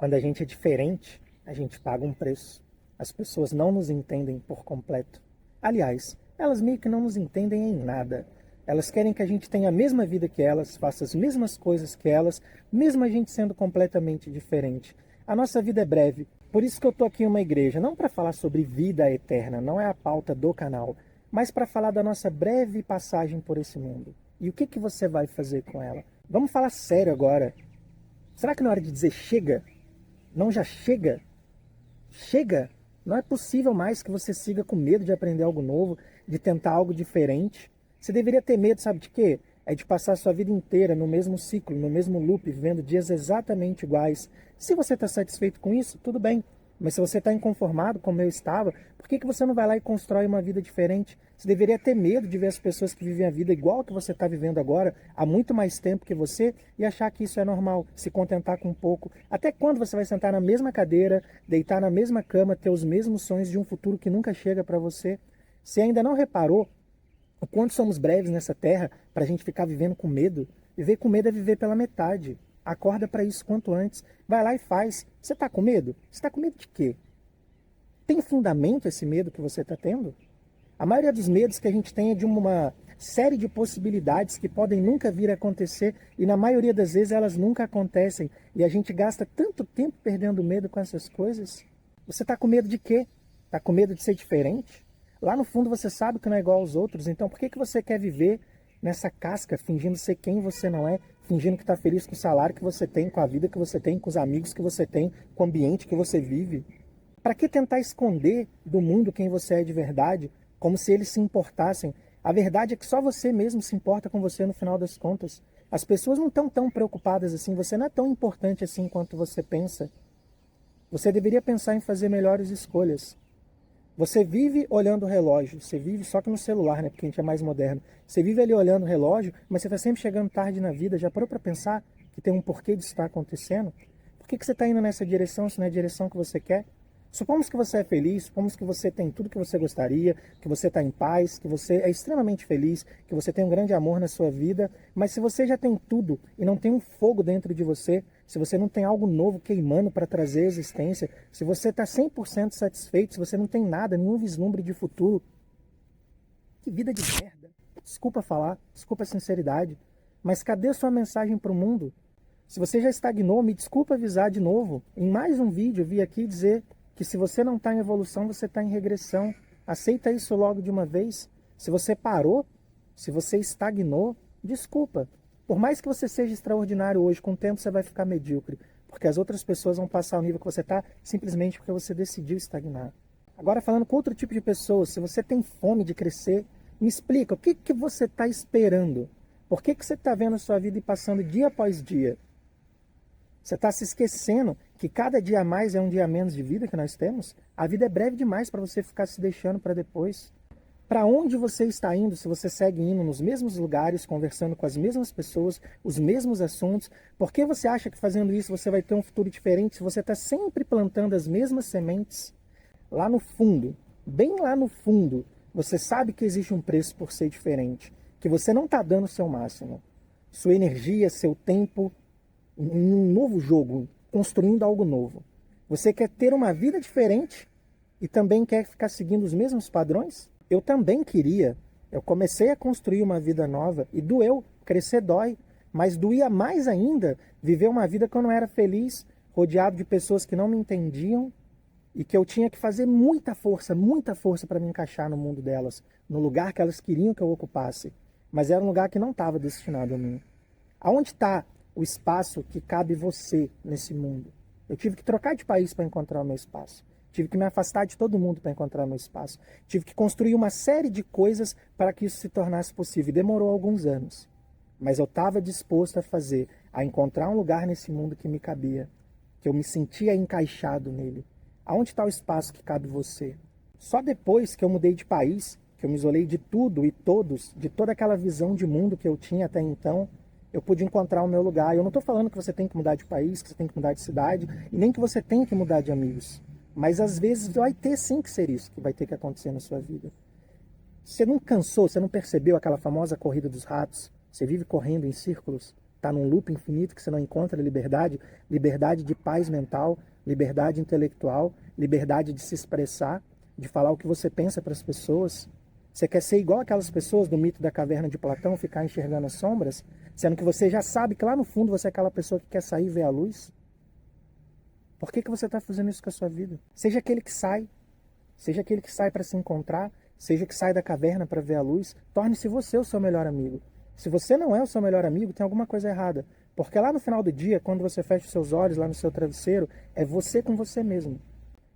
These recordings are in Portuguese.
Quando a gente é diferente, a gente paga um preço. As pessoas não nos entendem por completo. Aliás, elas meio que não nos entendem em nada. Elas querem que a gente tenha a mesma vida que elas, faça as mesmas coisas que elas, mesmo a gente sendo completamente diferente. A nossa vida é breve. Por isso que eu estou aqui em uma igreja, não para falar sobre vida eterna, não é a pauta do canal, mas para falar da nossa breve passagem por esse mundo. E o que você vai fazer com ela? Vamos falar sério agora. Será que na hora de dizer chega, não já chega? Chega! Não é possível mais que você siga com medo de aprender algo novo, de tentar algo diferente. Você deveria ter medo, sabe de quê? É de passar a sua vida inteira no mesmo ciclo, no mesmo loop, vivendo dias exatamente iguais. Se você está satisfeito com isso, tudo bem. Mas se você está inconformado, como eu estava, por que você não vai lá e constrói uma vida diferente? Você deveria ter medo de ver as pessoas que vivem a vida igual que você está vivendo agora, há muito mais tempo que você, e achar que isso é normal, se contentar com pouco. Até quando você vai sentar na mesma cadeira, deitar na mesma cama, ter os mesmos sonhos de um futuro que nunca chega para você? Você ainda não reparou o quanto somos breves nessa terra para a gente ficar vivendo com medo? Viver com medo é viver pela metade. Acorda para isso quanto antes. Vai lá e faz. Você está com medo? Você está com medo de quê? Tem fundamento esse medo que você está tendo? A maioria dos medos que a gente tem é de uma série de possibilidades que podem nunca vir a acontecer e na maioria das vezes elas nunca acontecem. E a gente gasta tanto tempo perdendo medo com essas coisas. Você está com medo de quê? Está com medo de ser diferente? Lá no fundo você sabe que não é igual aos outros, então por que você quer viver nessa casca, fingindo ser quem você não é, fingindo que está feliz com o salário que você tem, com a vida que você tem, com os amigos que você tem, com o ambiente que você vive? Para que tentar esconder do mundo quem você é de verdade, como se eles se importassem? A verdade é que só você mesmo se importa com você no final das contas. As pessoas não estão tão preocupadas assim, você não é tão importante assim quanto você pensa. Você deveria pensar em fazer melhores escolhas. Você vive olhando o relógio, você vive só que no celular, né? Porque a gente é mais moderno. Você vive ali olhando o relógio, mas você está sempre chegando tarde na vida. Já parou para pensar que tem um porquê disso estar acontecendo? Por que você está indo nessa direção se não é a direção que você quer? Supomos que você é feliz, supomos que você tem tudo que você gostaria, que você está em paz, que você é extremamente feliz, que você tem um grande amor na sua vida, mas se você já tem tudo e não tem um fogo dentro de você, se você não tem algo novo queimando para trazer existência, se você está 100% satisfeito, se você não tem nada, nenhum vislumbre de futuro, que vida de merda. Desculpa falar, desculpa a sinceridade, mas cadê a sua mensagem para o mundo? Se você já estagnou, me desculpa avisar de novo. Em mais um vídeo eu vi aqui dizer que se você não está em evolução, você está em regressão. Aceita isso logo de uma vez. Se você parou, se você estagnou, desculpa. Por mais que você seja extraordinário hoje, com o tempo você vai ficar medíocre, porque as outras pessoas vão passar o nível que você está simplesmente porque você decidiu estagnar. Agora falando com outro tipo de pessoas, se você tem fome de crescer, me explica, o que você está esperando? Por que você está vendo a sua vida e passando dia após dia? Você está se esquecendo que cada dia a mais é um dia a menos de vida que nós temos? A vida é breve demais para você ficar se deixando para depois. Para onde você está indo se você segue indo nos mesmos lugares, conversando com as mesmas pessoas, os mesmos assuntos? Por que você acha que fazendo isso você vai ter um futuro diferente se você está sempre plantando as mesmas sementes? Lá no fundo, bem lá no fundo, você sabe que existe um preço por ser diferente, que você não está dando o seu máximo. Sua energia, seu tempo, em um novo jogo, construindo algo novo. Você quer ter uma vida diferente e também quer ficar seguindo os mesmos padrões? Eu também queria. Eu comecei a construir uma vida nova e doeu. Crescer dói, mas doía mais ainda viver uma vida que eu não era feliz, rodeado de pessoas que não me entendiam e que eu tinha que fazer muita força para me encaixar no mundo delas, no lugar que elas queriam que eu ocupasse. Mas era um lugar que não estava destinado a mim. Aonde está o espaço que cabe você nesse mundo? Eu tive que trocar de país para encontrar o meu espaço. Tive que me afastar de todo mundo para encontrar o meu espaço. Tive que construir uma série de coisas para que isso se tornasse possível. E demorou alguns anos. Mas eu estava disposto a fazer, a encontrar um lugar nesse mundo que me cabia, que eu me sentia encaixado nele. Aonde está o espaço que cabe você? Só depois que eu mudei de país, que eu me isolei de tudo e todos, de toda aquela visão de mundo que eu tinha até então, eu pude encontrar o meu lugar. Eu não estou falando que você tem que mudar de país, que você tem que mudar de cidade, e nem que você tem que mudar de amigos. Mas às vezes vai ter sim que ser isso que vai ter que acontecer na sua vida. Você não cansou, você não percebeu aquela famosa corrida dos ratos? Você vive correndo em círculos? está num loop infinito que você não encontra liberdade, liberdade de paz mental, liberdade intelectual, liberdade de se expressar, de falar o que você pensa para as pessoas. Você quer ser igual aquelas pessoas do mito da caverna de Platão, ficar enxergando as sombras, sendo que você já sabe que lá no fundo você é aquela pessoa que quer sair e ver a luz? Por que você está fazendo isso com a sua vida? Seja aquele que sai para se encontrar, seja que sai da caverna para ver a luz, torne-se você o seu melhor amigo. Se você não é o seu melhor amigo, tem alguma coisa errada. Porque lá no final do dia, quando você fecha os seus olhos lá no seu travesseiro, é você com você mesmo.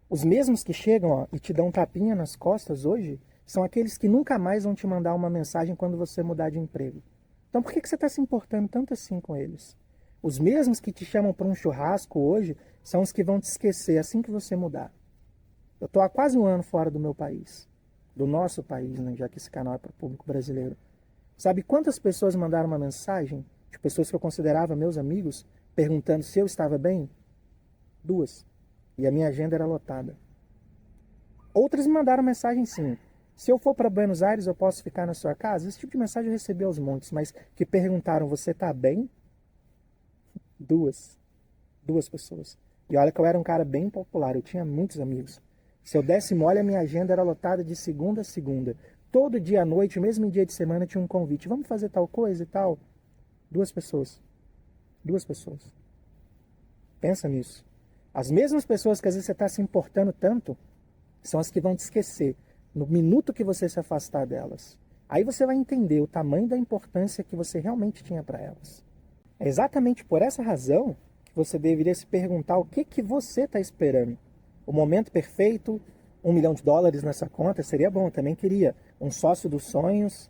Os mesmos que chegam e te dão um tapinha nas costas hoje, são aqueles que nunca mais vão te mandar uma mensagem quando você mudar de emprego. Então por que você está se importando tanto assim com eles? Os mesmos que te chamam para um churrasco hoje, são os que vão te esquecer assim que você mudar. Eu estou há quase um ano fora do meu país, do nosso país, né, já que esse canal é para o público brasileiro. Sabe quantas pessoas mandaram uma mensagem, de pessoas que eu considerava meus amigos, perguntando se eu estava bem? 2. E a minha agenda era lotada. Outras me mandaram mensagem sim. Se eu for para Buenos Aires, eu posso ficar na sua casa? Esse tipo de mensagem eu recebi aos montes, mas que perguntaram, você está bem? 2 pessoas. E olha que eu era um cara bem popular, eu tinha muitos amigos. Se eu desse mole, a minha agenda era lotada de segunda a segunda. Todo dia à noite, mesmo em dia de semana, tinha um convite. Vamos fazer tal coisa e tal? 2 pessoas. 2 pessoas. Pensa nisso. As mesmas pessoas que às vezes você está se importando tanto, são as que vão te esquecer no minuto que você se afastar delas. Aí você vai entender o tamanho da importância que você realmente tinha para elas. É exatamente por essa razão que você deveria se perguntar o que você está esperando. O momento perfeito, $1 milhão nessa conta, seria bom, eu também queria. Um sócio dos sonhos,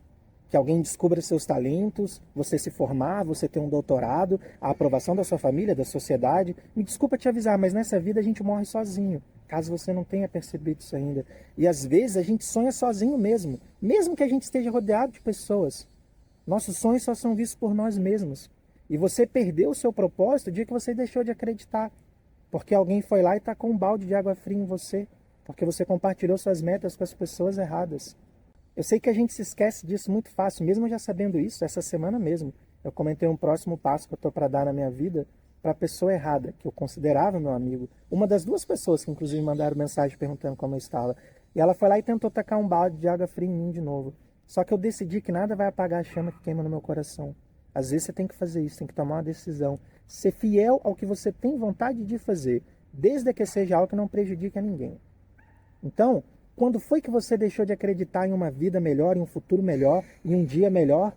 que alguém descubra seus talentos, você se formar, você ter um doutorado, a aprovação da sua família, da sociedade. Me desculpa te avisar, mas nessa vida a gente morre sozinho, caso você não tenha percebido isso ainda. E às vezes a gente sonha sozinho mesmo, mesmo que a gente esteja rodeado de pessoas. Nossos sonhos só são vistos por nós mesmos. E você perdeu o seu propósito o dia que você deixou de acreditar. Porque alguém foi lá e tacou um balde de água fria em você. Porque você compartilhou suas metas com as pessoas erradas. Eu sei que a gente se esquece disso muito fácil, mesmo já sabendo isso, essa semana mesmo. Eu comentei um próximo passo que eu estou para dar na minha vida para a pessoa errada, que eu considerava meu amigo. Uma das 2 pessoas que inclusive mandaram mensagem perguntando como eu estava. E ela foi lá e tentou tacar um balde de água fria em mim de novo. Só que eu decidi que nada vai apagar a chama que queima no meu coração. Às vezes você tem que fazer isso, tem que tomar uma decisão. Ser fiel ao que você tem vontade de fazer, desde que seja algo que não prejudique a ninguém. Então, quando foi que você deixou de acreditar em uma vida melhor, em um futuro melhor, em um dia melhor?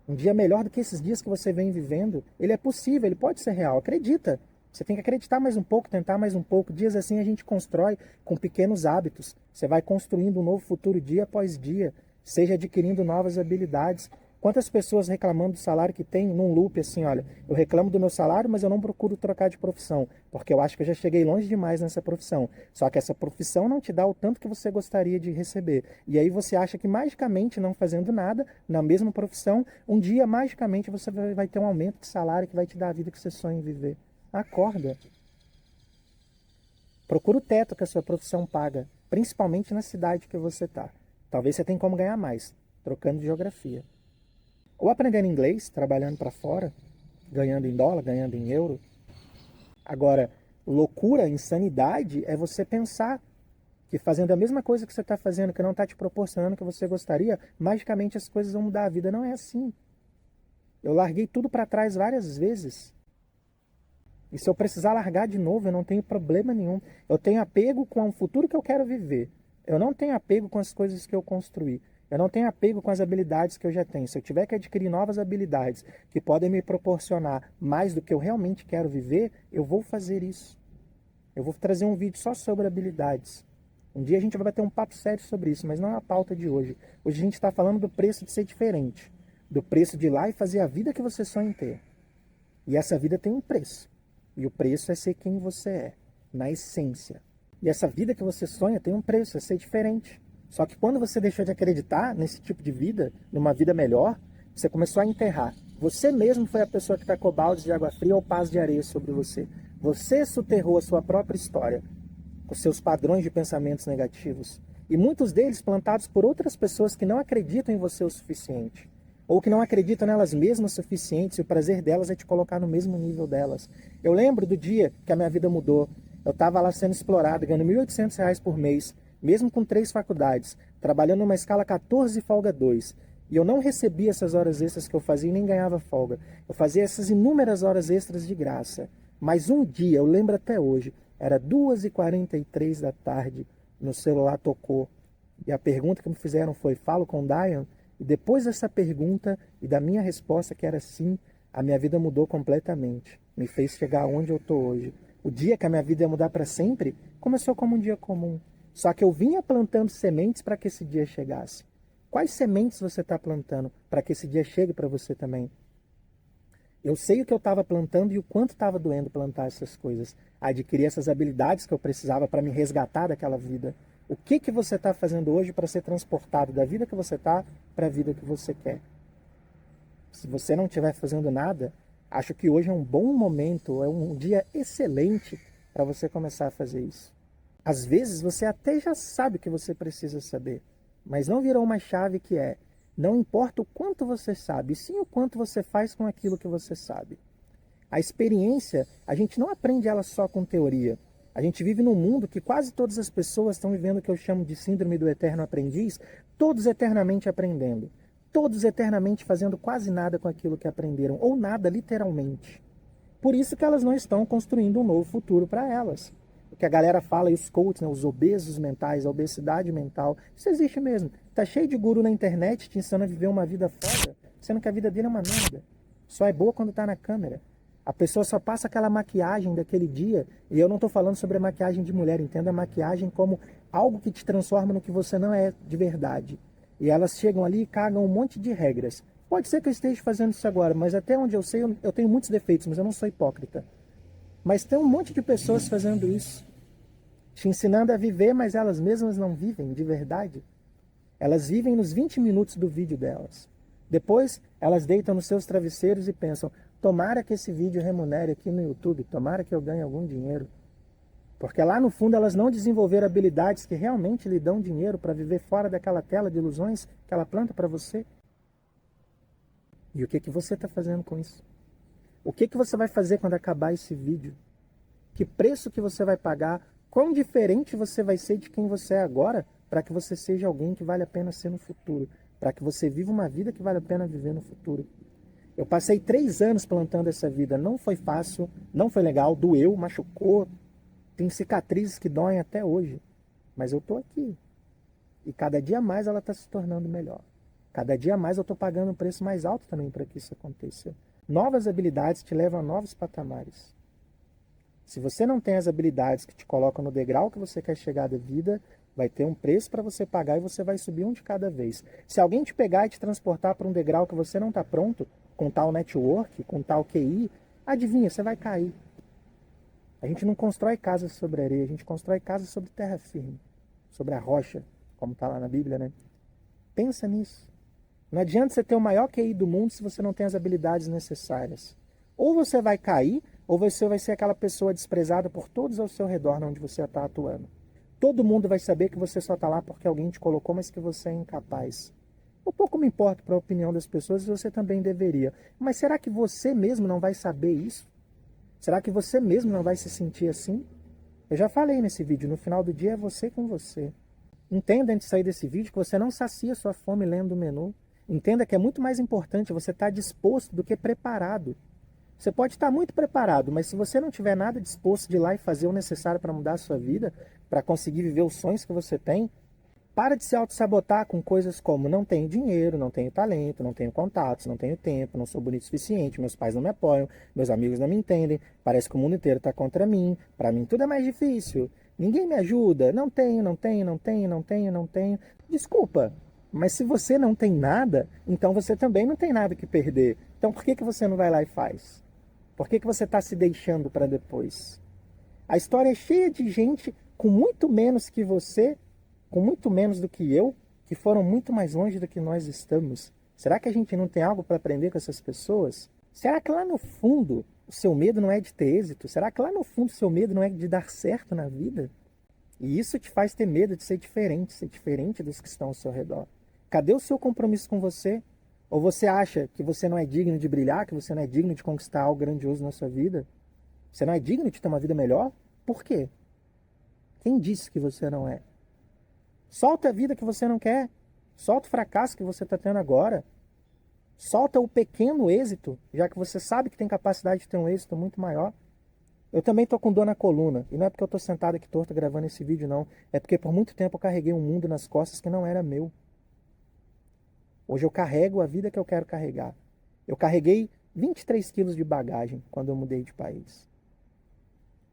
Um dia melhor do que esses dias que você vem vivendo? Ele é possível, ele pode ser real, acredita. Você tem que acreditar mais um pouco, tentar mais um pouco. Dias assim a gente constrói com pequenos hábitos. Você vai construindo um novo futuro dia após dia, seja adquirindo novas habilidades. Quantas pessoas reclamando do salário que tem num loop assim, olha, eu reclamo do meu salário, mas eu não procuro trocar de profissão, porque eu acho que eu já cheguei longe demais nessa profissão. Só que essa profissão não te dá o tanto que você gostaria de receber. E aí você acha que magicamente, não fazendo nada, na mesma profissão, um dia magicamente você vai ter um aumento de salário que vai te dar a vida que você sonha em viver. Acorda. Procura o teto que a sua profissão paga, principalmente na cidade que você está. Talvez você tenha como ganhar mais, trocando de geografia. Ou aprendendo inglês, trabalhando para fora, ganhando em dólar, ganhando em euro. Agora, loucura, insanidade é você pensar que fazendo a mesma coisa que você está fazendo, que não está te proporcionando o que você gostaria, magicamente as coisas vão mudar a vida. Não é assim. Eu larguei tudo para trás várias vezes. E se eu precisar largar de novo, eu não tenho problema nenhum. Eu tenho apego com o futuro que eu quero viver. Eu não tenho apego com as coisas que eu construí. Eu não tenho apego com as habilidades que eu já tenho. Se eu tiver que adquirir novas habilidades que podem me proporcionar mais do que eu realmente quero viver, eu vou fazer isso. Eu vou trazer um vídeo só sobre habilidades. Um dia a gente vai bater um papo sério sobre isso, mas não é a pauta de hoje. Hoje a gente está falando do preço de ser diferente. Do preço de ir lá e fazer a vida que você sonha em ter. E essa vida tem um preço. E o preço é ser quem você é, na essência. E essa vida que você sonha tem um preço, é ser diferente. Só que quando você deixou de acreditar nesse tipo de vida, numa vida melhor, você começou a enterrar. Você mesmo foi a pessoa que tacou baldes de água fria ou pás de areia sobre você. Você soterrou a sua própria história, com seus padrões de pensamentos negativos. E muitos deles plantados por outras pessoas que não acreditam em você o suficiente. ou que não acreditam nelas mesmas suficientes e o prazer delas é te colocar no mesmo nível delas. Eu lembro do dia que a minha vida mudou. Eu estava lá sendo explorado, ganhando R$ 1.800 por mês, mesmo com 3 faculdades, trabalhando numa escala 14 folga 2. E eu não recebia essas horas extras que eu fazia e nem ganhava folga. Eu fazia essas inúmeras horas extras de graça. Mas um dia, eu lembro até hoje, era 2h43 da tarde, meu celular tocou. E a pergunta que me fizeram foi, falo com o Dayan? E depois dessa pergunta e da minha resposta, que era sim, a minha vida mudou completamente. Me fez chegar onde eu estou hoje. O dia que a minha vida ia mudar para sempre, começou como um dia comum. Só que eu vinha plantando sementes para que esse dia chegasse. Quais sementes você está plantando para que esse dia chegue para você também? Eu sei o que eu estava plantando e o quanto estava doendo plantar essas coisas. Adquirir essas habilidades que eu precisava para me resgatar daquela vida. O que você está fazendo hoje para ser transportado da vida que você está para a vida que você quer? Se você não estiver fazendo nada, acho que hoje é um bom momento, é um dia excelente para você começar a fazer isso. Às vezes você até já sabe o que você precisa saber, mas não virou uma chave que é, não importa o quanto você sabe, sim o quanto você faz com aquilo que você sabe. A experiência, a gente não aprende ela só com teoria. A gente vive num mundo que quase todas as pessoas estão vivendo o que eu chamo de síndrome do eterno aprendiz, todos eternamente aprendendo, todos eternamente fazendo quase nada com aquilo que aprenderam, ou nada literalmente. Por isso que elas não estão construindo um novo futuro para elas. O que a galera fala, e os coaches, né, os obesos mentais, a obesidade mental, isso existe mesmo. Tá cheio de guru na internet te ensinando a viver uma vida foda, sendo que a vida dele é uma merda. Só é boa quando tá na câmera. A pessoa só passa aquela maquiagem daquele dia, e eu não estou falando sobre a maquiagem de mulher, entenda a maquiagem como algo que te transforma no que você não é de verdade. E elas chegam ali e cagam um monte de regras. Pode ser que eu esteja fazendo isso agora, mas até onde eu sei, eu tenho muitos defeitos, mas eu não sou hipócrita. Mas tem um monte de pessoas fazendo isso, te ensinando a viver, mas elas mesmas não vivem de verdade. Elas vivem nos 20 minutos do vídeo delas. Depois, elas deitam nos seus travesseiros e pensam, tomara que esse vídeo remunere aqui no YouTube, tomara que eu ganhe algum dinheiro. Porque lá no fundo elas não desenvolveram habilidades que realmente lhe dão dinheiro para viver fora daquela tela de ilusões que ela planta para você. E o que você está fazendo com isso? O que você vai fazer quando acabar esse vídeo? Que preço que você vai pagar? Quão diferente você vai ser de quem você é agora para que você seja alguém que vale a pena ser no futuro? Para que você viva uma vida que vale a pena viver no futuro? Eu passei 3 anos plantando essa vida. Não foi fácil, não foi legal, doeu, machucou. Tem cicatrizes que doem até hoje. Mas eu estou aqui. E cada dia mais ela está se tornando melhor. Cada dia mais eu estou pagando um preço mais alto também para que isso aconteça. Novas habilidades te levam a novos patamares. Se você não tem as habilidades que te colocam no degrau que você quer chegar da vida, vai ter um preço para você pagar e você vai subir um de cada vez. Se alguém te pegar e te transportar para um degrau que você não está pronto, com tal network, com tal QI, adivinha, você vai cair. A gente não constrói casas sobre areia, a gente constrói casas sobre terra firme, sobre a rocha, como está lá na Bíblia, né? Pensa nisso. Não adianta você ter o maior QI do mundo se você não tem as habilidades necessárias. Ou você vai cair, ou você vai ser aquela pessoa desprezada por todos ao seu redor onde você está atuando. Todo mundo vai saber que você só está lá porque alguém te colocou, mas que você é incapaz. Eu pouco me importo para a opinião das pessoas e você também deveria. Mas será que você mesmo não vai saber isso? Será que você mesmo não vai se sentir assim? Eu já falei nesse vídeo, no final do dia é você com você. Entenda antes de sair desse vídeo que você não sacia sua fome lendo o menu. Entenda que é muito mais importante você estar disposto do que preparado. Você pode estar muito preparado, mas se você não tiver nada disposto de ir lá e fazer o necessário para mudar a sua vida, para conseguir viver os sonhos que você tem, para de se auto-sabotar com coisas como não tenho dinheiro, não tenho talento, não tenho contatos, não tenho tempo, não sou bonito o suficiente, meus pais não me apoiam, meus amigos não me entendem, parece que o mundo inteiro está contra mim, para mim tudo é mais difícil, ninguém me ajuda, não tenho, não tenho, não tenho, não tenho, não tenho. Desculpa, mas se você não tem nada, então você também não tem nada que perder. Então por que você não vai lá e faz? Por que você está se deixando para depois? A história é cheia de gente com muito menos que você, com muito menos do que eu, que foram muito mais longe do que nós estamos. Será que a gente não tem algo para aprender com essas pessoas? Será que lá no fundo o seu medo não é de ter êxito? Será que lá no fundo o seu medo não é de dar certo na vida? E isso te faz ter medo de ser diferente dos que estão ao seu redor. Cadê o seu compromisso com você? Ou você acha que você não é digno de brilhar, que você não é digno de conquistar algo grandioso na sua vida? Você não é digno de ter uma vida melhor? Por quê? Quem disse que você não é? Solta a vida que você não quer. Solta o fracasso que você está tendo agora. Solta o pequeno êxito, já que você sabe que tem capacidade de ter um êxito muito maior. Eu também estou com dor na coluna. E não é porque eu estou sentado aqui torto gravando esse vídeo, não. É porque por muito tempo eu carreguei um mundo nas costas que não era meu. Hoje eu carrego a vida que eu quero carregar. Eu carreguei 23 quilos de bagagem quando eu mudei de país.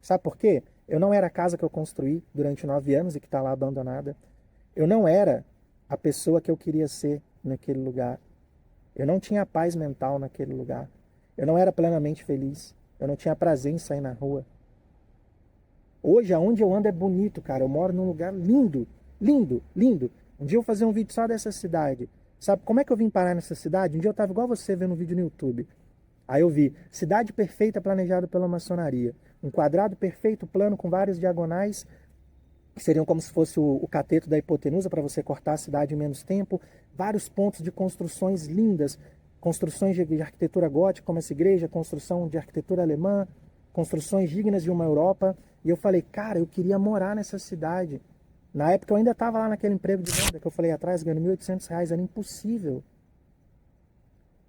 Sabe por quê? Eu não era a casa que eu construí durante 9 anos e que está lá abandonada. Eu não era a pessoa que eu queria ser naquele lugar. Eu não tinha paz mental naquele lugar. Eu não era plenamente feliz. Eu não tinha prazer em sair na rua. Hoje, aonde eu ando é bonito, cara. Eu moro num lugar lindo, lindo, lindo. Um dia eu vou fazer um vídeo só dessa cidade. Sabe como é que eu vim parar nessa cidade? Um dia eu estava igual você vendo um vídeo no YouTube. Aí eu vi, cidade perfeita planejada pela maçonaria. Um quadrado perfeito, plano com várias diagonais, que seriam como se fosse o cateto da hipotenusa para você cortar a cidade em menos tempo. Vários pontos de construções lindas. Construções de arquitetura gótica, como essa igreja, construção de arquitetura alemã, construções dignas de uma Europa. E eu falei, cara, eu queria morar nessa cidade. Na época eu ainda estava lá naquele emprego de venda que eu falei atrás, ganhando R$ 1.800, era impossível.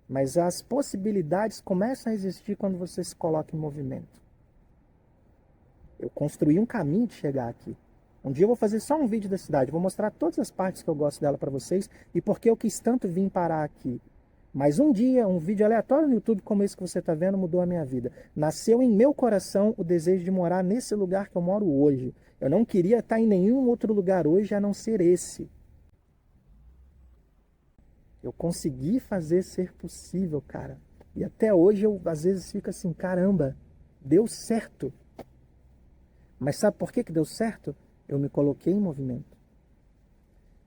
Mas as possibilidades começam a existir quando você se coloca em movimento. Eu construí um caminho de chegar aqui. Um dia eu vou fazer só um vídeo da cidade, vou mostrar todas as partes que eu gosto dela para vocês e por que eu quis tanto vir parar aqui. Mas um dia, um vídeo aleatório no YouTube como esse que você está vendo mudou a minha vida. Nasceu em meu coração o desejo de morar nesse lugar que eu moro hoje. Eu não queria estar em nenhum outro lugar hoje a não ser esse. Eu consegui fazer ser possível, cara. E até hoje eu às vezes fico assim, caramba, deu certo. Mas sabe por que deu certo? Eu me coloquei em movimento.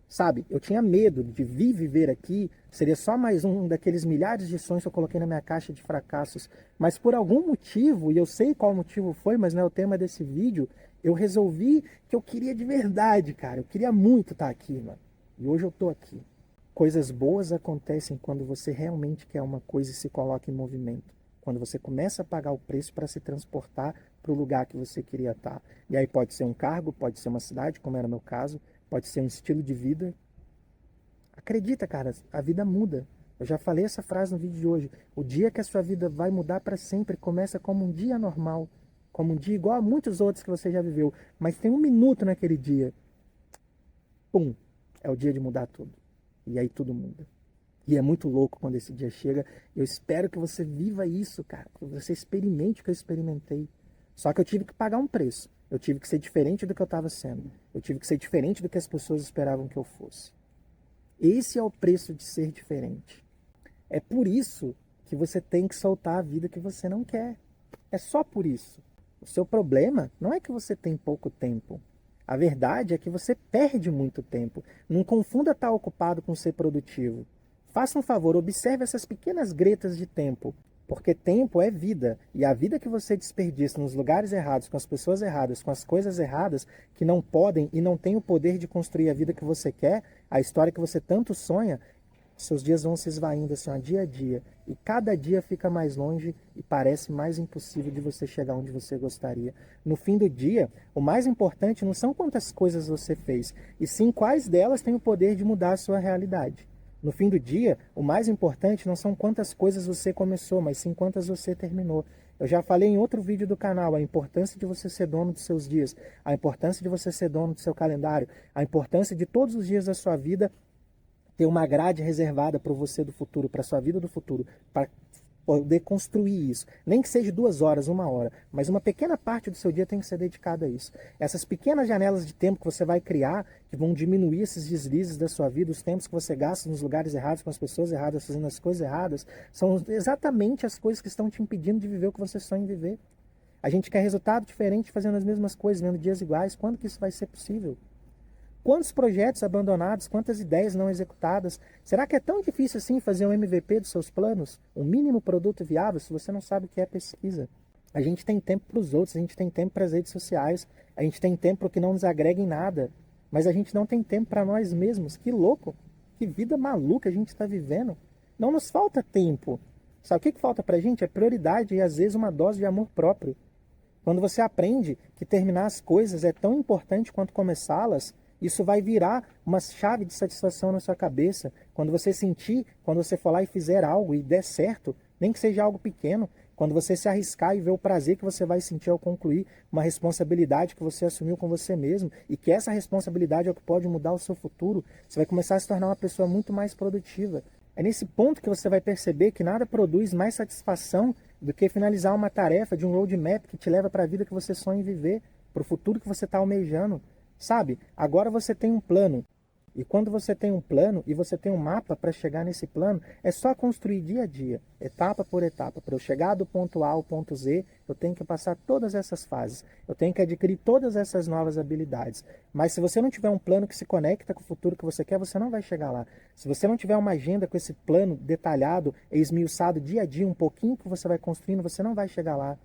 Sabe, eu tinha medo de vir viver aqui, seria só mais um daqueles milhares de sonhos que eu coloquei na minha caixa de fracassos. Mas por algum motivo, e eu sei qual motivo foi, mas não é o tema desse vídeo, eu resolvi que eu queria de verdade, cara. Eu queria muito estar aqui, mano. E hoje eu tô aqui. Coisas boas acontecem quando você realmente quer uma coisa e se coloca em movimento. Quando você começa a pagar o preço para se transportar para o lugar que você queria estar. E aí pode ser um cargo, pode ser uma cidade, como era o meu caso, pode ser um estilo de vida. Acredita, cara, a vida muda. Eu já falei essa frase no vídeo de hoje. O dia que a sua vida vai mudar para sempre começa como um dia normal, como um dia igual a muitos outros que você já viveu. Mas tem um minuto naquele dia. Pum, é o dia de mudar tudo. E aí tudo muda. E é muito louco quando esse dia chega. Eu espero que você viva isso, cara. Que você experimente o que eu experimentei. Só que eu tive que pagar um preço. Eu tive que ser diferente do que eu estava sendo. Eu tive que ser diferente do que as pessoas esperavam que eu fosse. Esse é o preço de ser diferente. É por isso que você tem que soltar a vida que você não quer. É só por isso. O seu problema não é que você tem pouco tempo. A verdade é que você perde muito tempo. Não confunda estar ocupado com ser produtivo. Faça um favor, observe essas pequenas gretas de tempo. Porque tempo é vida. E a vida que você desperdiça nos lugares errados, com as pessoas erradas, com as coisas erradas, que não podem e não têm o poder de construir a vida que você quer, a história que você tanto sonha, seus dias vão se esvaindo assim, ó, dia a dia. E cada dia fica mais longe e parece mais impossível de você chegar onde você gostaria. No fim do dia, o mais importante não são quantas coisas você fez, e sim quais delas têm o poder de mudar a sua realidade. No fim do dia, o mais importante não são quantas coisas você começou, mas sim quantas você terminou. Eu já falei em outro vídeo do canal a importância de você ser dono dos seus dias, a importância de você ser dono do seu calendário, a importância de todos os dias da sua vida ter uma grade reservada para você do futuro, para a sua vida do futuro, para poder construir isso. Nem que seja 2 horas, 1 hora, mas uma pequena parte do seu dia tem que ser dedicada a isso. Essas pequenas janelas de tempo que você vai criar, que vão diminuir esses deslizes da sua vida, os tempos que você gasta nos lugares errados, com as pessoas erradas, fazendo as coisas erradas, são exatamente as coisas que estão te impedindo de viver o que você sonha em viver. A gente quer resultado diferente fazendo as mesmas coisas, vendo dias iguais. Quando que isso vai ser possível? Quantos projetos abandonados, quantas ideias não executadas? Será que é tão difícil assim fazer um MVP dos seus planos? Um mínimo produto viável se você não sabe o que é pesquisa? A gente tem tempo para os outros, a gente tem tempo para as redes sociais, a gente tem tempo para o que não nos agrega em nada, mas a gente não tem tempo para nós mesmos. Que louco! Que vida maluca a gente está vivendo! Não nos falta tempo. Sabe o que falta pra gente? É prioridade e às vezes uma dose de amor próprio. Quando você aprende que terminar as coisas é tão importante quanto começá-las, isso vai virar uma chave de satisfação na sua cabeça. Quando você sentir, quando você for lá e fizer algo e der certo, nem que seja algo pequeno, quando você se arriscar e ver o prazer que você vai sentir ao concluir uma responsabilidade que você assumiu com você mesmo, e que essa responsabilidade é o que pode mudar o seu futuro, você vai começar a se tornar uma pessoa muito mais produtiva. É nesse ponto que você vai perceber que nada produz mais satisfação do que finalizar uma tarefa de um roadmap que te leva para a vida que você sonha em viver, para o futuro que você está almejando. Sabe? Agora você tem um plano. E quando você tem um plano e você tem um mapa para chegar nesse plano, é só construir dia a dia, etapa por etapa. Para eu chegar do ponto A ao ponto Z, eu tenho que passar todas essas fases. Eu tenho que adquirir todas essas novas habilidades. Mas se você não tiver um plano que se conecta com o futuro que você quer, você não vai chegar lá. Se você não tiver uma agenda com esse plano detalhado e esmiuçado dia a dia, um pouquinho que você vai construindo, você não vai chegar lá.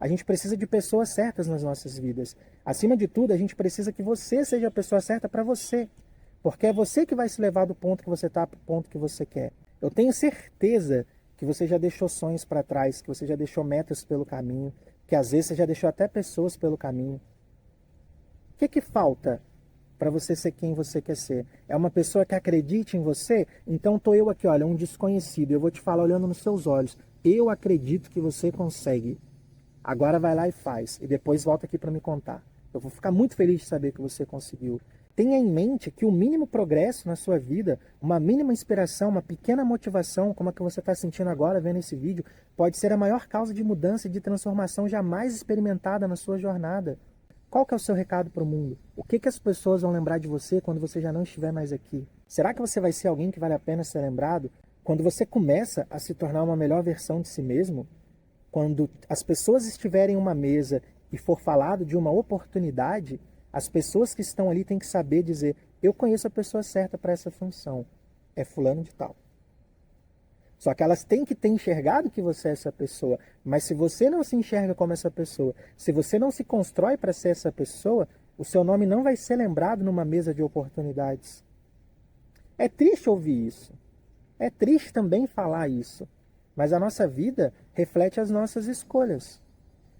A gente precisa de pessoas certas nas nossas vidas. Acima de tudo, a gente precisa que você seja a pessoa certa para você. Porque é você que vai se levar do ponto que você está para o ponto que você quer. Eu tenho certeza que você já deixou sonhos para trás, que você já deixou metas pelo caminho, que às vezes você já deixou até pessoas pelo caminho. O que falta para você ser quem você quer ser? É uma pessoa que acredite em você? Então estou eu aqui, olha, um desconhecido. Eu vou te falar olhando nos seus olhos. Eu acredito que você consegue. Agora vai lá e faz. E depois volta aqui para me contar. Eu vou ficar muito feliz de saber que você conseguiu. Tenha em mente que o mínimo progresso na sua vida, uma mínima inspiração, uma pequena motivação, como a que você está sentindo agora vendo esse vídeo, pode ser a maior causa de mudança e de transformação jamais experimentada na sua jornada. Qual que é o seu recado para o mundo? O que as pessoas vão lembrar de você quando você já não estiver mais aqui? Será que você vai ser alguém que vale a pena ser lembrado? Quando você começa a se tornar uma melhor versão de si mesmo, quando as pessoas estiverem em uma mesa e for falado de uma oportunidade, as pessoas que estão ali têm que saber dizer: eu conheço a pessoa certa para essa função, é fulano de tal. Só que elas têm que ter enxergado que você é essa pessoa. Mas se você não se enxerga como essa pessoa, se você não se constrói para ser essa pessoa, o seu nome não vai ser lembrado numa mesa de oportunidades. É triste ouvir isso. É triste também falar isso. Mas a nossa vida reflete as nossas escolhas.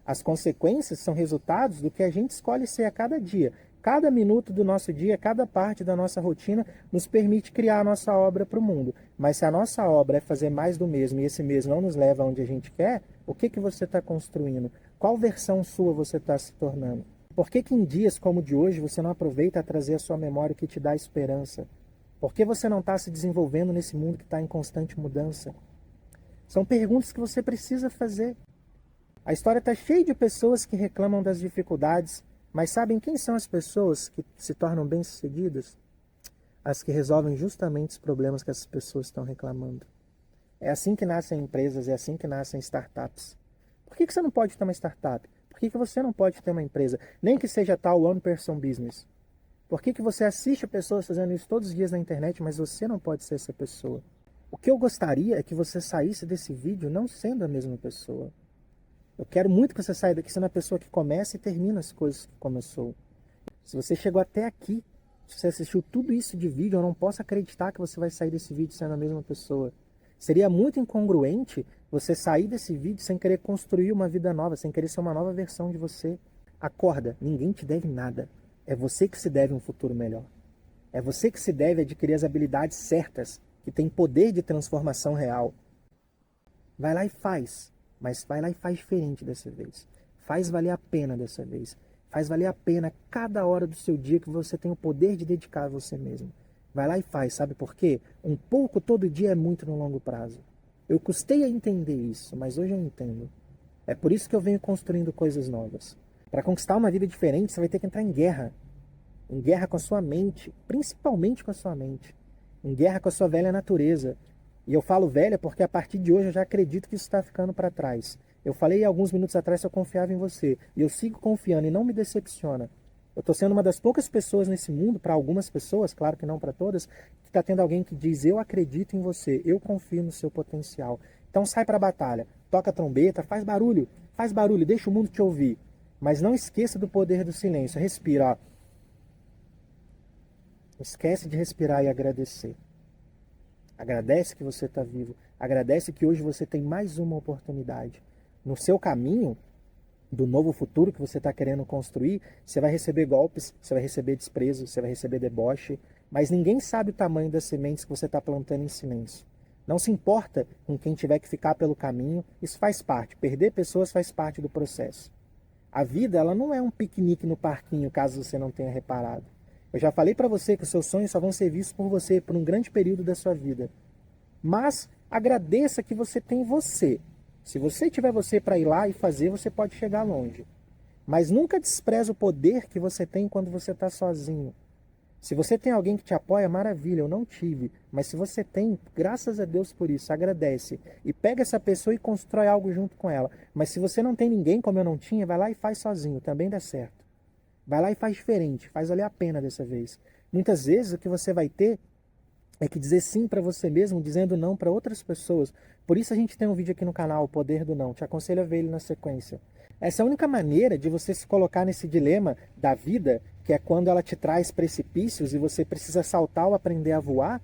As consequências são resultados do que a gente escolhe ser a cada dia. Cada minuto do nosso dia, cada parte da nossa rotina nos permite criar a nossa obra para o mundo. Mas se a nossa obra é fazer mais do mesmo e esse mesmo não nos leva aonde a gente quer, o que você está construindo? Qual versão sua você está se tornando? Por que em dias como o de hoje você não aproveita a trazer a sua memória que te dá esperança? Por que você não está se desenvolvendo nesse mundo que está em constante mudança? São perguntas que você precisa fazer. A história está cheia de pessoas que reclamam das dificuldades, mas sabem quem são as pessoas que se tornam bem-sucedidas? As que resolvem justamente os problemas que essas pessoas estão reclamando. É assim que nascem empresas, é assim que nascem startups. Por que você não pode ter uma startup? Por que você não pode ter uma empresa? Nem que seja tal one-person business. Por que você assiste pessoas fazendo isso todos os dias na internet, mas você não pode ser essa pessoa? O que eu gostaria é que você saísse desse vídeo não sendo a mesma pessoa. Eu quero muito que você saia daqui sendo a pessoa que começa e termina as coisas que começou. Se você chegou até aqui, se você assistiu tudo isso de vídeo, eu não posso acreditar que você vai sair desse vídeo sendo a mesma pessoa. Seria muito incongruente você sair desse vídeo sem querer construir uma vida nova, sem querer ser uma nova versão de você. Acorda, ninguém te deve nada. É você que se deve um futuro melhor. É você que se deve adquirir as habilidades certas, que têm poder de transformação real. Vai lá e faz. Mas vai lá e faz diferente dessa vez. Faz valer a pena dessa vez. Faz valer a pena cada hora do seu dia que você tem o poder de dedicar a você mesmo. Vai lá e faz, sabe por quê? Um pouco todo dia é muito no longo prazo. Eu custei a entender isso, mas hoje eu entendo. É por isso que eu venho construindo coisas novas. Para conquistar uma vida diferente, você vai ter que entrar em guerra. Em guerra com a sua mente, principalmente com a sua mente. Em guerra com a sua velha natureza. E eu falo velha porque a partir de hoje eu já acredito que isso está ficando para trás. Eu falei alguns minutos atrás que eu confiava em você. E eu sigo confiando e não me decepciona. Eu estou sendo uma das poucas pessoas nesse mundo, para algumas pessoas, claro que não para todas, que está tendo alguém que diz: eu acredito em você, eu confio no seu potencial. Então sai para a batalha, toca a trombeta, faz barulho, deixa o mundo te ouvir. Mas não esqueça do poder do silêncio. Respira, ó. Esquece de respirar e agradecer. Agradece que você está vivo. Agradece que hoje você tem mais uma oportunidade. No seu caminho do novo futuro que você está querendo construir, você vai receber golpes, você vai receber desprezo, você vai receber deboche, mas ninguém sabe o tamanho das sementes que você está plantando em silêncio. Não se importa com quem tiver que ficar pelo caminho, isso faz parte. Perder pessoas faz parte do processo. A vida, ela não é um piquenique no parquinho, caso você não tenha reparado. Eu já falei para você que os seus sonhos só vão ser vistos por você por um grande período da sua vida. Mas agradeça que você tem você. Se você tiver você para ir lá e fazer, você pode chegar longe. Mas nunca despreze o poder que você tem quando você está sozinho. Se você tem alguém que te apoia, maravilha, eu não tive. Mas se você tem, graças a Deus por isso, agradece. E pega essa pessoa e constrói algo junto com ela. Mas se você não tem ninguém, como eu não tinha, vai lá e faz sozinho, também dá certo. Vai lá e faz diferente, faz valer a pena dessa vez. Muitas vezes o que você vai ter é que dizer sim para você mesmo, dizendo não para outras pessoas. Por isso a gente tem um vídeo aqui no canal, O Poder do Não. Te aconselho a ver ele na sequência. Essa é a única maneira de você se colocar nesse dilema da vida, que é quando ela te traz precipícios e você precisa saltar ou aprender a voar.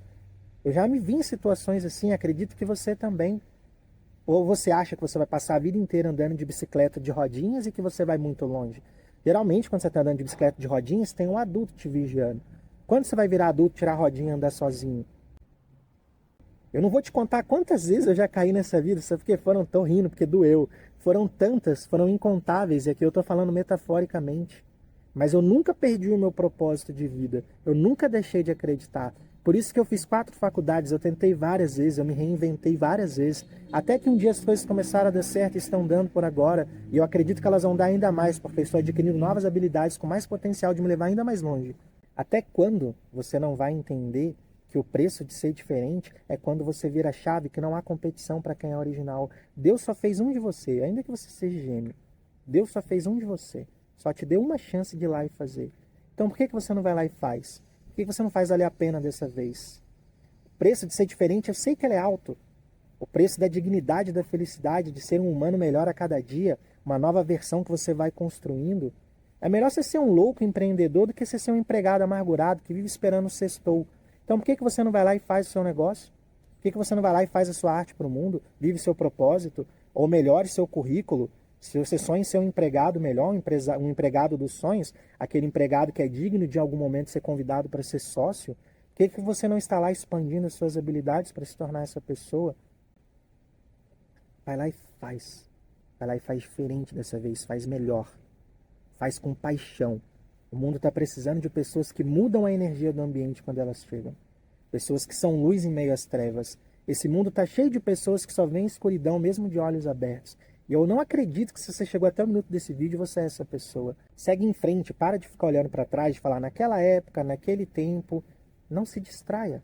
Eu já me vi em situações assim, acredito que você também. Ou você acha que você vai passar a vida inteira andando de bicicleta de rodinhas e que você vai muito longe. Geralmente, quando você está andando de bicicleta de rodinhas, tem um adulto te vigiando. Quando você vai virar adulto, tirar a rodinha e andar sozinho? Eu não vou te contar quantas vezes eu já caí nessa vida, só porque tô rindo, porque doeu. Foram tantas, foram incontáveis, e aqui eu estou falando metaforicamente. Mas eu nunca perdi o meu propósito de vida. Eu nunca deixei de acreditar. Por isso que eu fiz 4 faculdades, eu tentei várias vezes, eu me reinventei várias vezes. Até que um dia as coisas começaram a dar certo e estão dando por agora. E eu acredito que elas vão dar ainda mais, porque eu estou adquirindo novas habilidades com mais potencial de me levar ainda mais longe. Até quando você não vai entender que o preço de ser diferente é quando você vira a chave que não há competição para quem é original. Deus só fez um de você, ainda que você seja gênio. Deus só fez um de você. Só te deu uma chance de ir lá e fazer. Então por que você não vai lá e faz? Por que você não faz valer a pena dessa vez? O preço de ser diferente, eu sei que ele é alto. O preço da dignidade, da felicidade, de ser um humano melhor a cada dia, uma nova versão que você vai construindo. É melhor você ser um louco empreendedor do que você ser um empregado amargurado que vive esperando o sextou. Então por que você não vai lá e faz o seu negócio? Por que você não vai lá e faz a sua arte para o mundo? Vive seu propósito? Ou melhore seu currículo? Se você sonha em ser um empregado melhor, um empregado dos sonhos, aquele empregado que é digno de em algum momento ser convidado para ser sócio, por que você não está lá expandindo as suas habilidades para se tornar essa pessoa? Vai lá e faz. Vai lá e faz diferente dessa vez, faz melhor. Faz com paixão. O mundo está precisando de pessoas que mudam a energia do ambiente quando elas chegam. Pessoas que são luz em meio às trevas. Esse mundo está cheio de pessoas que só veem escuridão mesmo de olhos abertos. E eu não acredito que se você chegou até o minuto desse vídeo, você é essa pessoa. Segue em frente, para de ficar olhando para trás, de falar naquela época, naquele tempo. Não se distraia.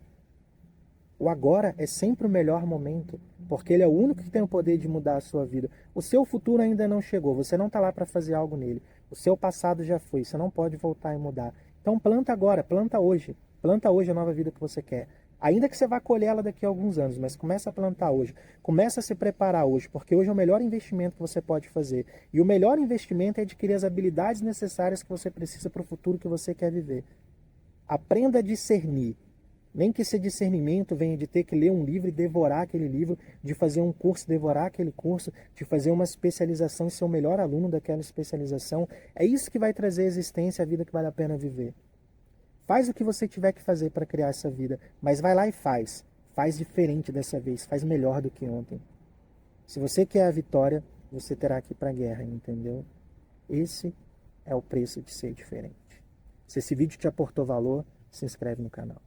O agora é sempre o melhor momento, porque ele é o único que tem o poder de mudar a sua vida. O seu futuro ainda não chegou, você não está lá para fazer algo nele. O seu passado já foi, você não pode voltar e mudar. Então planta agora, planta hoje. Planta hoje a nova vida que você quer. Ainda que você vá colher ela daqui a alguns anos, mas começa a plantar hoje. Começa a se preparar hoje, porque hoje é o melhor investimento que você pode fazer. E o melhor investimento é adquirir as habilidades necessárias que você precisa para o futuro que você quer viver. Aprenda a discernir. Nem que esse discernimento venha de ter que ler um livro e devorar aquele livro, de fazer um curso, devorar aquele curso, de fazer uma especialização e ser o melhor aluno daquela especialização. É isso que vai trazer existência, a vida que vale a pena viver. Faz o que você tiver que fazer para criar essa vida, mas vai lá e faz. Faz diferente dessa vez, faz melhor do que ontem. Se você quer a vitória, você terá que ir para a guerra, entendeu? Esse é o preço de ser diferente. Se esse vídeo te aportou valor, se inscreve no canal.